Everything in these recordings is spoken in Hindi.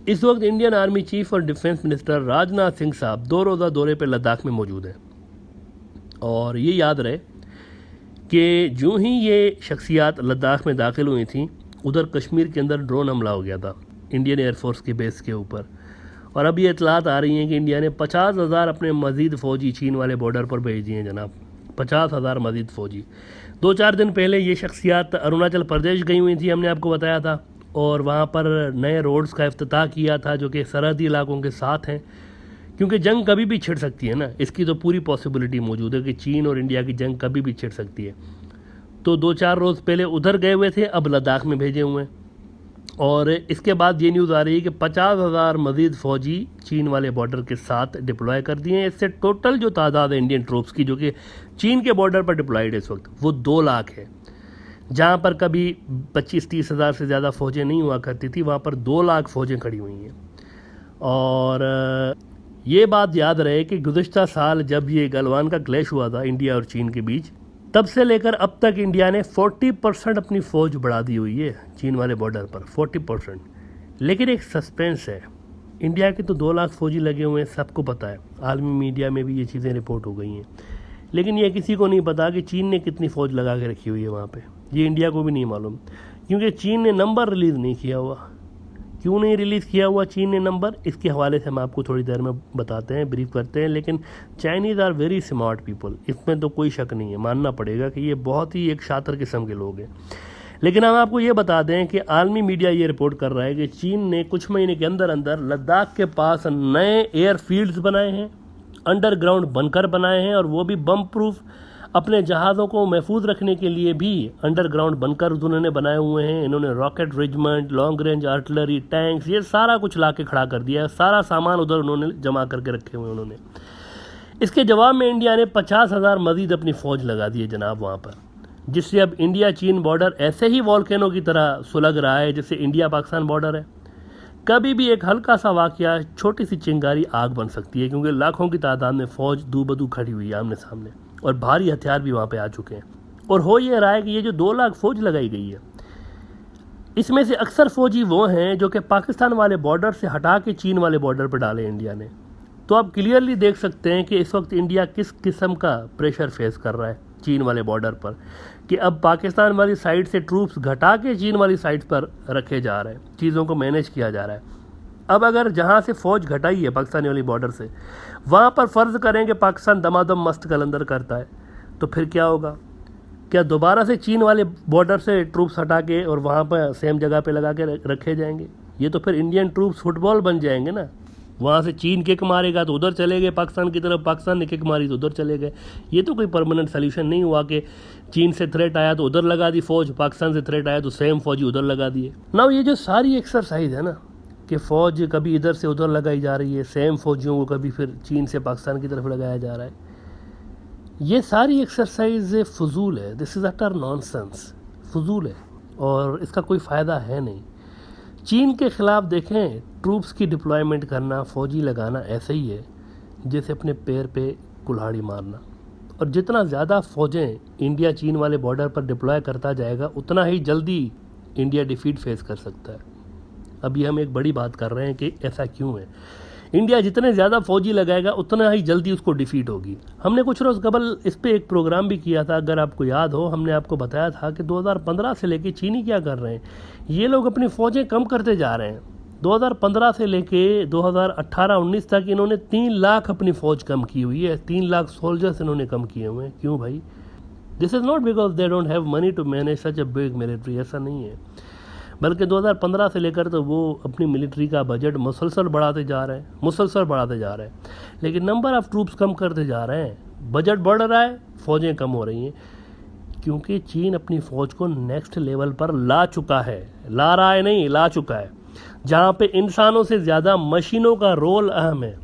इस वक्त इंडियन आर्मी चीफ और डिफेंस मिनिस्टर राजनाथ सिंह साहब 2 रोज़ा दौरे पर लद्दाख में मौजूद हैं। और ये याद रहे कि जो ही ये शख्सियात लद्दाख में दाखिल हुई थी, उधर कश्मीर के अंदर ड्रोन हमला हो गया था इंडियन एयरफोर्स की बेस के ऊपर। और अब ये इतलात आ रही हैं कि इंडिया ने 50,000 अपने मज़ीद फ़ौजी चीन वाले बॉर्डर पर भेज दिए हैं जनाब। 50,000 मज़ीद फ़ौजी। 2-4 दिन पहले ये शख्सियात अरुणाचल प्रदेश गई हुई थी, हमने आपको बताया था, और वहाँ पर नए रोड्स का इफ्तिताह किया था जो कि सरहदी इलाकों के साथ हैं, क्योंकि जंग कभी भी छिड़ सकती है ना। इसकी तो पूरी पॉसिबिलिटी मौजूद है कि चीन और इंडिया की जंग कभी भी छिड़ सकती है। तो 2-4 रोज़ पहले उधर गए हुए थे, अब लद्दाख में भेजे हुए हैं। और इसके बाद ये न्यूज़ आ रही है कि 50,000 मज़ीद फ़ौजी चीन वाले बॉर्डर के साथ डिप्लॉय कर दिए हैं। इससे टोटल जो तादाद है इंडियन ट्रूप्स की जो कि चीन के बॉर्डर पर डिप्लॉयड है इस वक्त, वो 2 लाख है। जहाँ पर कभी 25-30 हज़ार से ज़्यादा फ़ौजें नहीं हुआ करती थी, वहाँ पर 2 लाख फ़ौजें खड़ी हुई हैं। और ये बात याद रहे कि गुज़िश्ता साल जब ये गलवान का क्लैश हुआ था इंडिया और चीन के बीच, तब से लेकर अब तक इंडिया ने 40% अपनी फ़ौज बढ़ा दी हुई है चीन वाले बॉर्डर पर, 40%। लेकिन एक सस्पेंस है, इंडिया के तो 2 लाख फ़ौजी लगे हुए हैं, सबको पता है, आलमी मीडिया में भी ये चीज़ें रिपोर्ट हो गई हैं। लेकिन ये किसी को नहीं पता कि चीन ने कितनी फ़ौज लगा के रखी हुई है वहाँ पे। ये इंडिया को भी नहीं मालूम, क्योंकि चीन ने नंबर रिलीज़ नहीं किया हुआ। क्यों नहीं रिलीज़ किया हुआ चीन ने नंबर, इसके हवाले से हम आपको थोड़ी देर में बताते हैं, ब्रीफ करते हैं। लेकिन Chinese are very smart people, इसमें तो कोई शक नहीं है, मानना पड़ेगा कि ये बहुत ही एक शातिर किस्म के लोग हैं। लेकिन हम आपको ये बता दें कि आलमी मीडिया ये रिपोर्ट कर रहा है कि चीन ने कुछ महीने के अंदर अंदर लद्दाख के पास नए एयरफील्ड्स बनाए हैं, अंडरग्राउंड बंकर बनाए हैं, और वो भी बम प्रूफ। अपने जहाज़ों को महफूज रखने के लिए भी अंडरग्राउंड बंकर उन्होंने बनाए हुए हैं। इन्होंने rocket regiment, long range artillery, tanks, ये सारा कुछ ला के खड़ा कर दिया है। सारा सामान उधर उन्होंने जमा करके रखे हुए उन्होंने। इसके जवाब में इंडिया ने 50,000 मज़ीद अपनी फ़ौज लगा दी है जनाब वहाँ पर, जिससे अब इंडिया चीन बॉर्डर ऐसे ही वॉल्केनो की तरह सुलग रहा है जैसे इंडिया पाकिस्तान बॉर्डर है। कभी भी एक हल्का सा वाक़या, छोटी सी चिंगारी आग बन सकती है, क्योंकि लाखों की तादाद में फ़ौज दू बदू खड़ी हुई है आमने सामने, और भारी हथियार भी वहाँ पे आ चुके हैं। और हो ये रहा है कि ये जो 2 लाख फ़ौज लगाई गई है, इसमें से अक्सर फ़ौजी वो हैं जो कि पाकिस्तान वाले बॉर्डर से हटा के चीन वाले बॉर्डर पर डाले इंडिया ने। तो आप क्लियरली देख सकते हैं कि इस वक्त इंडिया किस किस्म का प्रेशर फेस कर रहा है चीन वाले बॉर्डर पर, कि अब पाकिस्तान वाली साइड से ट्रूप्स घटा के चीन वाली साइड पर रखे जा रहे हैं, चीज़ों को मैनेज किया जा रहा है। अब अगर जहाँ से फ़ौज घटाई है पाकिस्तानी वाली बॉर्डर से, वहाँ पर फ़र्ज़ करें कि पाकिस्तान दमादम मस्त कलंदर करता है, तो फिर क्या होगा? क्या दोबारा से चीन वाले बॉर्डर से ट्रूप्स हटा के और वहाँ पर सेम जगह पे लगा के रखे जाएंगे? ये तो फिर इंडियन ट्रूप्स फुटबॉल बन जाएंगे ना। वहाँ से चीन किक मारेगा तो उधर चले गए पाकिस्तान की तरफ, पाकिस्तान ने किक मारी तो उधर चले गए। ये तो कोई परमानेंट सोल्यूशन नहीं हुआ कि चीन से थ्रेट आया तो उधर लगा दी फ़ौज, पाकिस्तान से थ्रेट आया तो सेम फ़ौजी उधर लगा दिए ना। ये जो सारी एक्सरसाइज है ना कि फ़ौज कभी इधर से उधर लगाई जा रही है, सेम फ़ौजियों को कभी फिर चीन से पाकिस्तान की तरफ लगाया जा रहा है, ये सारी एक्सरसाइज फजूल है। दिस इज़ अटर नॉनसेंस, फजूल है और इसका कोई फ़ायदा है नहीं। चीन के ख़िलाफ़ देखें, ट्रूप्स की डिप्लॉयमेंट करना, फ़ौजी लगाना ऐसे ही है जैसे अपने पैर पे कुल्हाड़ी मारना। और जितना ज़्यादा फ़ौजें इंडिया चीन वाले बॉर्डर पर डिप्लॉय करता जाएगा, उतना ही जल्दी इंडिया डिफीट फेस कर सकता है। अभी हम एक बड़ी बात कर रहे हैं कि ऐसा क्यों है। इंडिया जितने ज़्यादा फ़ौजी लगाएगा उतना ही जल्दी उसको डिफीट होगी। हमने कुछ रोज़ कबल इस पे एक प्रोग्राम भी किया था, अगर आपको याद हो। हमने आपको बताया था कि 2015 से लेके चीनी क्या कर रहे हैं, ये लोग अपनी फ़ौजें कम करते जा रहे हैं। 2015 से लेके 2018-19 तक इन्होंने 3 लाख अपनी फ़ौज कम की हुई है। 3 लाख सोल्जर्स इन्होंने कम किए हुए हैं। क्यों भाई? This is not because they don't have money to manage such a big military, ऐसा नहीं है, बल्कि 2015 से लेकर तो वो अपनी मिलिट्री का बजट मुसलसल बढ़ाते जा रहे हैं, लेकिन नंबर ऑफ़ ट्रूप्स कम करते जा रहे हैं। बजट बढ़ रहा है, फ़ौजें कम हो रही हैं, क्योंकि चीन अपनी फ़ौज को नेक्स्ट लेवल पर ला चुका है। ला रहा है नहीं, ला चुका है, जहाँ पे इंसानों से ज़्यादा मशीनों का रोल अहम है।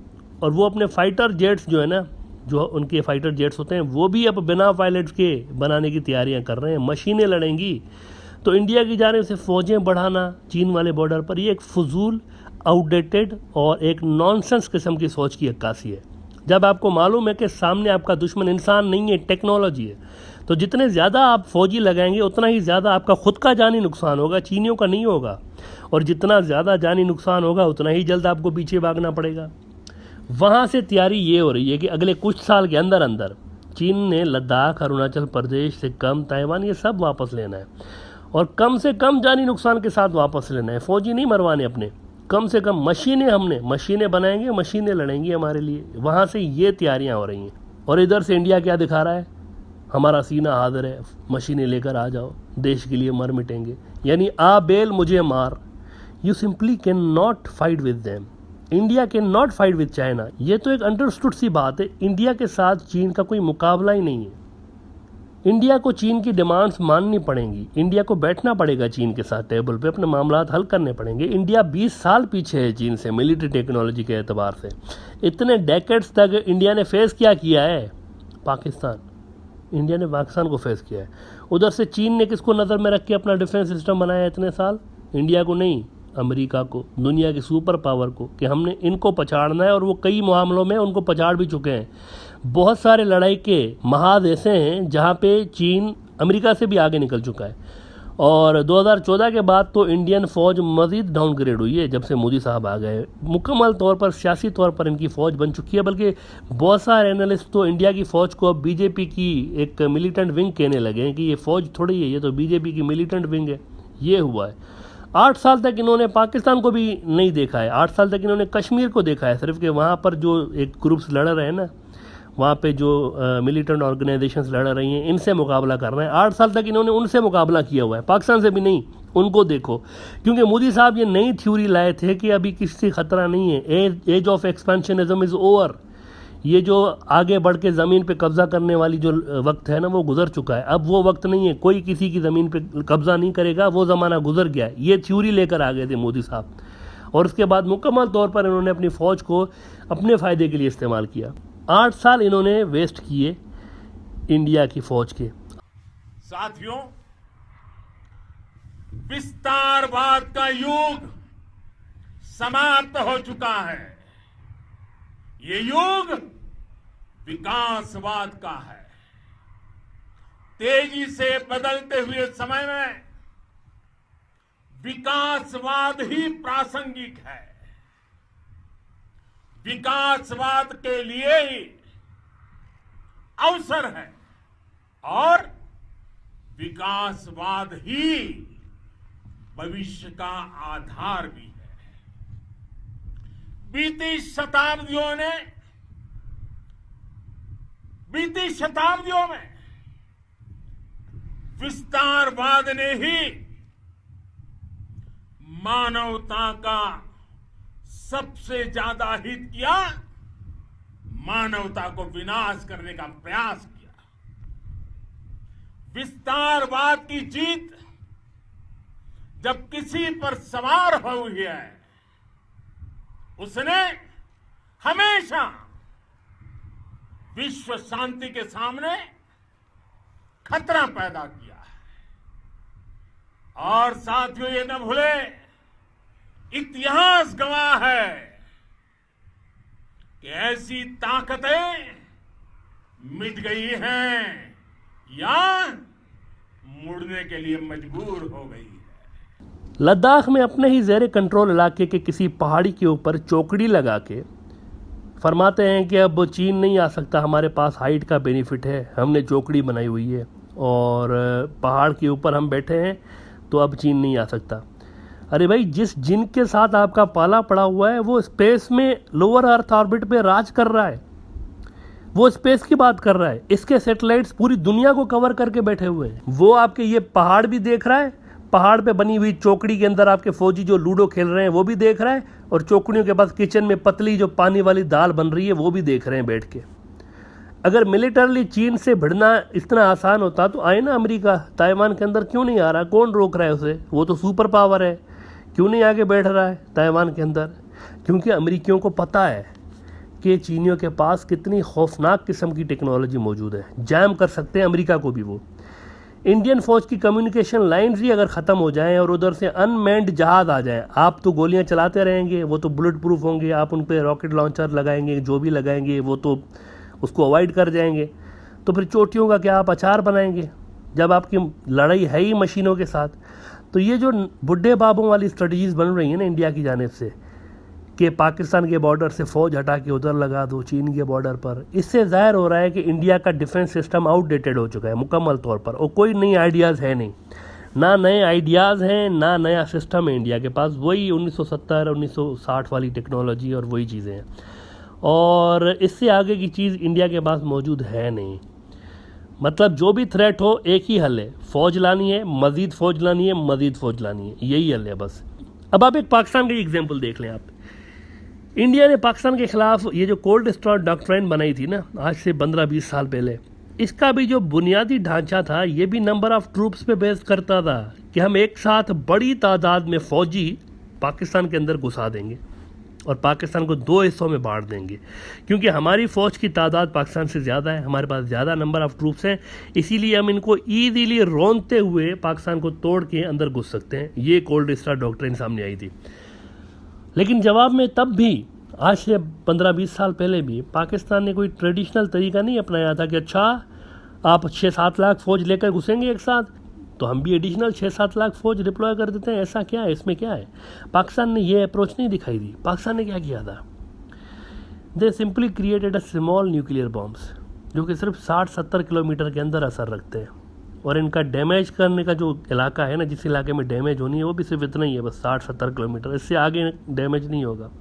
और वो अपने फाइटर जेट्स जो है ना, जो उनके फाइटर जेट्स होते हैं, वो भी अब बिना पायलट के बनाने की तैयारियां कर रहे हैं। मशीनें लड़ेंगी। तो इंडिया की जानिब से फ़ौजें बढ़ाना चीन वाले बॉर्डर पर, ये एक फजूल, आउटडेटेड और एक नॉनसेंस किस्म की सोच की अक्कासी है। जब आपको मालूम है कि सामने आपका दुश्मन इंसान नहीं है, टेक्नोलॉजी है, तो जितने ज़्यादा आप फौजी लगाएंगे उतना ही ज़्यादा आपका खुद का जानी नुकसान होगा, चीनियों का नहीं होगा। और जितना ज़्यादा जानी नुकसान होगा उतना ही जल्द आपको पीछे भागना पड़ेगा। वहाँ से तैयारी ये हो रही है कि अगले कुछ साल के अंदर अंदर चीन ने लद्दाख, अरुणाचल प्रदेश, सिक्किम, ताइवान ये सब वापस लेना है और कम से कम जानी नुकसान के साथ वापस लेना है। फौजी नहीं मरवाने अपने, कम से कम मशीनें बनाएंगे, मशीनें लड़ेंगी हमारे लिए। वहाँ से ये तैयारियाँ हो रही हैं। और इधर से इंडिया क्या दिखा रहा है, हमारा सीना हाजिर है, मशीनें लेकर आ जाओ, देश के लिए मर मिटेंगे। यानी आ बेल मुझे मार, you simply can not fight with them. India can not fight with China. ये तो एक अंडरस्टूड सी बात है, इंडिया के साथ चीन का कोई मुकाबला ही नहीं है। इंडिया को चीन की डिमांड्स माननी पड़ेंगी, इंडिया को बैठना पड़ेगा चीन के साथ टेबल पे, अपने मामलात हल करने पड़ेंगे। इंडिया 20 साल पीछे है चीन से मिलिट्री टेक्नोलॉजी के एतबार से। इतने डेकेड्स तक इंडिया ने फेस क्या किया है, पाकिस्तान। इंडिया ने पाकिस्तान को फेस किया है। उधर से चीन ने किसको नज़र में रख के अपना डिफेंस सिस्टम बनाया इतने साल, इंडिया को नहीं, अमेरिका को, दुनिया की सुपर पावर को, कि हमने इनको पछाड़ना है। और वो कई मामलों में उनको पछाड़ भी चुके हैं। बहुत सारे लड़ाई के महाज ऐसे हैं जहाँ पे चीन अमेरिका से भी आगे निकल चुका है। और 2014 के बाद तो इंडियन फ़ौज मज़ीद डाउनग्रेड हुई है जब से मोदी साहब आ गए। मुकम्मल तौर पर सियासी तौर पर इनकी फ़ौज बन चुकी है। बल्कि बहुत सारे एनालिस्ट तो इंडिया की फ़ौज को अब बीजेपी की एक मिलिटेंट विंग कहने लगे हैं कि ये फ़ौज थोड़ी है, ये तो बीजेपी की मिलिटेंट विंग है। ये हुआ है। 8 साल तक इन्होंने पाकिस्तान को भी नहीं देखा है, 8 साल तक इन्होंने कश्मीर को देखा है सिर्फ, कि वहाँ पर जो एक ग्रुप्स लड़ रहे हैं ना, वहाँ पे जो मिलिटेंट ऑर्गेनाइजेशंस लड़ रही हैं, इनसे मुकाबला कर रहे हैं। 8 साल तक इन्होंने उनसे मुकाबला किया हुआ है, पाकिस्तान से भी नहीं। उनको देखो, क्योंकि मोदी साहब ये नई थ्योरी लाए थे कि अभी किसी खतरा नहीं है, age of expansionism is over. ये जो आगे बढ़ के ज़मीन पे कब्ज़ा करने वाली जो वक्त है ना, वो गुजर चुका है। अब वो वक्त नहीं है, कोई किसी की ज़मीन पे कब्ज़ा नहीं करेगा, वो ज़माना गुजर गया है। ये थ्योरी लेकर आ गए थे मोदी साहब। और उसके बाद मुकम्मल तौर पर इन्होंने अपनी फ़ौज को अपने फ़ायदे के लिए इस्तेमाल किया। 8 साल इन्होंने वेस्ट किए इंडिया की फ़ौज के। साथियों, विस्तारवाद का युग समाप्त हो चुका है। ये युग विकासवाद का है। तेजी से बदलते हुए समय में विकासवाद ही प्रासंगिक है। विकासवाद के लिए ही अवसर है और विकासवाद ही भविष्य का आधार भी है। बीती शताब्दियों में विस्तारवाद ने ही मानवता का सबसे ज्यादा हित किया, मानवता को विनाश करने का प्रयास किया। विस्तारवाद की जीत जब किसी पर सवार हुई है, उसने हमेशा विश्व शांति के सामने खतरा पैदा किया है। और साथियों, ये न भूले, इतिहास गवाह है कि ऐसी ताकतें मिट गई हैं या मुड़ने के लिए मजबूर हो गई है। लद्दाख में अपने ही ज़ेरे कंट्रोल इलाके के किसी पहाड़ी के ऊपर चौकड़ी लगा के फरमाते हैं कि अब चीन नहीं आ सकता, हमारे पास हाइट का बेनिफिट है, हमने चौकड़ी बनाई हुई है और पहाड़ के ऊपर हम बैठे हैं, तो अब चीन नहीं आ सकता। अरे भाई, जिनके साथ आपका पाला पड़ा हुआ है वो स्पेस में लोअर अर्थ ऑर्बिट पे राज कर रहा है, वो स्पेस की बात कर रहा है। इसके सैटेलाइट्स पूरी दुनिया को कवर करके बैठे हुए हैं। वो आपके ये पहाड़ भी देख रहा है, पहाड़ पे बनी हुई चौकड़ी के अंदर आपके फौजी जो लूडो खेल रहे हैं वो भी देख रहा है, और चौकड़ियों के पास किचन में पतली जो पानी वाली दाल बन रही है वो भी देख रहे हैं बैठ के। अगर मिलिटरली चीन से भिड़ना इतना आसान होता तो आए ना अमेरिका, ताइवान के अंदर क्यों नहीं आ रहा? कौन रोक रहा है उसे? वो तो सुपर पावर है, क्यों नहीं आगे बैठ रहा है ताइवान के अंदर? क्योंकि अमेरिकियों को पता है कि चीनियों के पास कितनी खौफनाक किस्म की टेक्नोलॉजी मौजूद है, जैम कर सकते हैं अमेरिका को भी वो। इंडियन फौज की कम्युनिकेशन लाइन्स ही अगर ख़त्म हो जाएं और उधर से अनमैन्ड जहाज़ आ जाएं, आप तो गोलियां चलाते रहेंगे, वो तो बुलेट प्रूफ होंगे, आप उन पर रॉकेट लॉन्चर लगाएंगे, जो भी लगाएंगे वो तो उसको अवॉइड कर जाएंगे। तो फिर चोटियों का क्या आप अचार बनाएंगे जब आपकी लड़ाई है ही मशीनों के साथ? तो ये जो बुढ़े बाबों वाली स्ट्रेटजीज़ बन रही हैं ना इंडिया की जानिब से कि पाकिस्तान के बॉर्डर से फ़ौज हटा के उधर लगा दो चीन के बॉर्डर पर, इससे ज़ाहिर हो रहा है कि इंडिया का डिफेंस सिस्टम आउटडेटेड हो चुका है मुकम्मल तौर पर, और कोई नई आइडियाज़ है नहीं, ना नए आइडियाज़ हैं ना नया सिस्टम है इंडिया के पास। वही 1970 1960 वाली टेक्नोलॉजी और वही चीज़ें हैं, और इससे आगे की चीज़ इंडिया के पास मौजूद है नहीं। मतलब जो भी थ्रेट हो एक ही हल है, फ़ौज लानी है, मज़ीद फ़ौज लानी है, मज़ीद फ़ौज लानी है, यही हल है बस। अब आप एक पाकिस्तान का एग्जाम्पल देख लें। आप इंडिया ने पाकिस्तान के ख़िलाफ़ ये जो कोल्ड स्टार डॉक्ट्राइन बनाई थी ना आज से 15-20 साल पहले, इसका भी जो बुनियादी ढांचा था ये भी नंबर ऑफ़ ट्रूप्स पे बेस करता था कि हम एक साथ बड़ी तादाद में फ़ौजी पाकिस्तान के अंदर घुसा देंगे और पाकिस्तान को 2 हिस्सों में बांट देंगे, क्योंकि हमारी फ़ौज की तादाद पाकिस्तान से ज़्यादा है, हमारे पास ज़्यादा नंबर ऑफ़ ट्रूप्स हैं, इसीलिए हम इनको ईज़िली रौंदते हुए पाकिस्तान को तोड़ के अंदर घुस सकते हैं। ये कोल्ड स्टार डॉक्ट्रिन सामने आई थी। लेकिन जवाब में तब भी आज से 15-20 साल पहले भी पाकिस्तान ने कोई ट्रेडिशनल तरीका नहीं अपनाया था कि अच्छा आप 6-7 लाख फ़ौज लेकर घुसेंगे एक साथ तो हम भी एडिशनल 6-7 लाख फ़ौज डिप्लॉय कर देते हैं, ऐसा क्या है, इसमें क्या है। पाकिस्तान ने ये अप्रोच नहीं दिखाई दी। पाकिस्तान ने क्या किया था, दे simply created a small nuclear bombs जो कि सिर्फ 60-70 किलोमीटर के अंदर असर रखते हैं, और इनका डैमेज करने का जो इलाका है ना, जिस इलाके में डैमेज होनी है वो भी सिर्फ इतना ही है, बस 60-70 किलोमीटर, इससे आगे डैमेज नहीं होगा।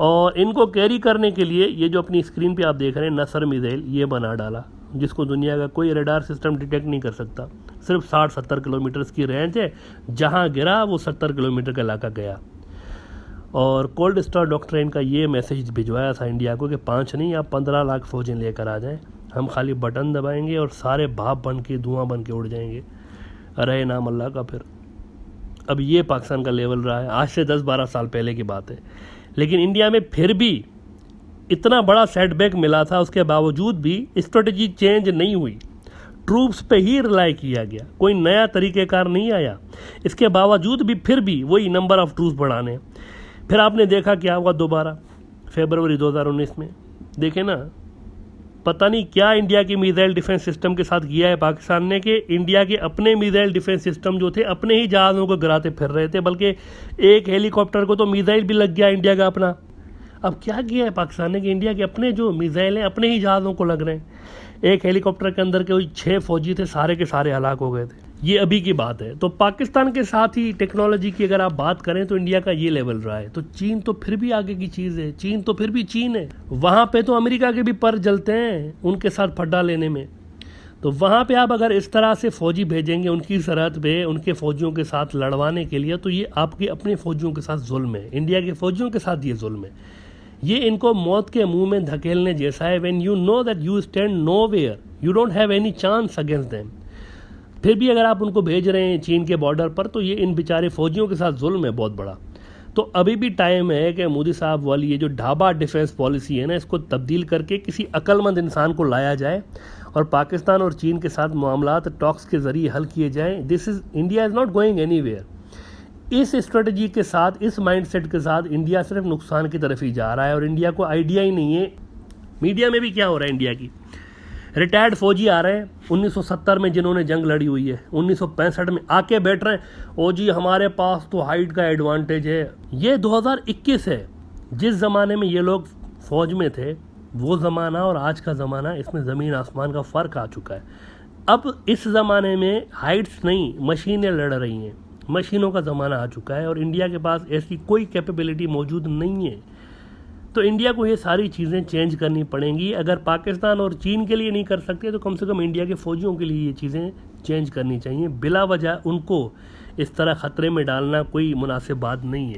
और इनको कैरी करने के लिए ये जो अपनी स्क्रीन पे आप देख रहे हैं नसर मिसाइल ये बना डाला, जिसको दुनिया का कोई रडार सिस्टम डिटेक्ट नहीं कर सकता। सिर्फ 60-70 किलोमीटर की रेंज है, जहाँ गिरा वो 70 किलोमीटर का इलाका गया। और कोल्ड स्टार डॉक्ट्राइन का ये मैसेज भिजवाया था इंडिया को कि 5 नहीं आप 15 लाख फ़ौजें लेकर आ जाएं, हम खाली बटन दबाएंगे और सारे भाप बन के धुआं बन के उड़ जाएंगे, रहे नाम अल्लाह का। फिर अब ये पाकिस्तान का लेवल रहा है, आज से 10-12 साल पहले की बात है। लेकिन इंडिया में फिर भी इतना बड़ा सेटबैक मिला था, उसके बावजूद भी स्ट्रेटजी चेंज नहीं हुई, ट्रूप्स पे ही रिलाई किया गया, कोई नया तरीक़ेकार नहीं आया। इसके बावजूद भी फिर भी वही नंबर ऑफ़ ट्रूप्स बढ़ाने। फिर आपने देखा क्या हुआ दोबारा फरवरी 2019 में, देखे ना, पता नहीं क्या इंडिया के मिसाइल डिफेंस सिस्टम के साथ किया है पाकिस्तान ने कि इंडिया के अपने मिसाइल डिफेंस सिस्टम जो थे अपने ही जहाज़ों को गिराते फिर रहे थे, बल्कि एक हेलीकॉप्टर को तो मिसाइल भी लग गया इंडिया का अपना। अब क्या किया है पाकिस्तान ने कि इंडिया के अपने जो मिसाइल हैं अपने ही जहाज़ों को लग रहे हैं। एक हेलीकॉप्टर के अंदर के कोई 6 फौजी थे, सारे के सारे हलाक हो गए थे। ये अभी की बात है। तो पाकिस्तान के साथ ही टेक्नोलॉजी की अगर आप बात करें तो इंडिया का ये लेवल रहा है। तो चीन तो फिर भी आगे की चीज़ है, चीन तो फिर भी चीन है, वहाँ पे तो अमेरिका के भी पर जलते हैं उनके साथ फड्डा लेने में। तो वहाँ पे आप अगर इस तरह से फ़ौजी भेजेंगे उनकी सरहद पे उनके फ़ौजियों के साथ लड़वाने के लिए, तो ये आपके अपने फ़ौजियों के साथ जुल्म है, इंडिया के फ़ौजियों के साथ ये जुल्म है। ये इनको मौत के मुंह में धकेलने जैसा है। When you know that you stand nowhere, you don't have any chance against them, फिर भी अगर आप उनको भेज रहे हैं चीन के बॉर्डर पर, तो ये इन बेचारे फ़ौजियों के साथ जुल्म है बहुत बड़ा। तो अभी भी टाइम है कि मोदी साहब वाली ये जो ढाबा डिफेंस पॉलिसी है ना, इसको तब्दील करके किसी अक्लमंद इंसान को लाया जाए और पाकिस्तान और चीन के साथ मामलात टॉक्स के ज़रिए हल किए जाएँ। This is India is not going anywhere. इस स्ट्रेटजी के साथ, इस माइंडसेट के साथ इंडिया सिर्फ नुकसान की तरफ ही जा रहा है और इंडिया को आइडिया ही नहीं है। मीडिया में भी क्या हो रहा है, इंडिया की रिटायर्ड फौजी आ रहे हैं 1970 में जिन्होंने जंग लड़ी हुई है, 1965 में आके बैठ रहे हैं, ओ जी हमारे पास तो हाइट का एडवांटेज है। ये 2021 है, जिस ज़माने में ये लोग फ़ौज में थे वो ज़माना और आज का ज़माना, इसमें ज़मीन आसमान का फ़र्क आ चुका है। अब इस ज़माने में हाइट्स नहीं, मशीनें लड़ रही हैं, मशीनों का ज़माना आ चुका है और इंडिया के पास ऐसी कोई कैपेबिलिटी मौजूद नहीं है। तो इंडिया को ये सारी चीज़ें चेंज करनी पड़ेंगी। अगर पाकिस्तान और चीन के लिए नहीं कर सकते तो कम से कम इंडिया के फ़ौजियों के लिए ये चीज़ें चेंज करनी चाहिए। बिला वजह उनको इस तरह ख़तरे में डालना कोई मुनासिब बात नहीं है।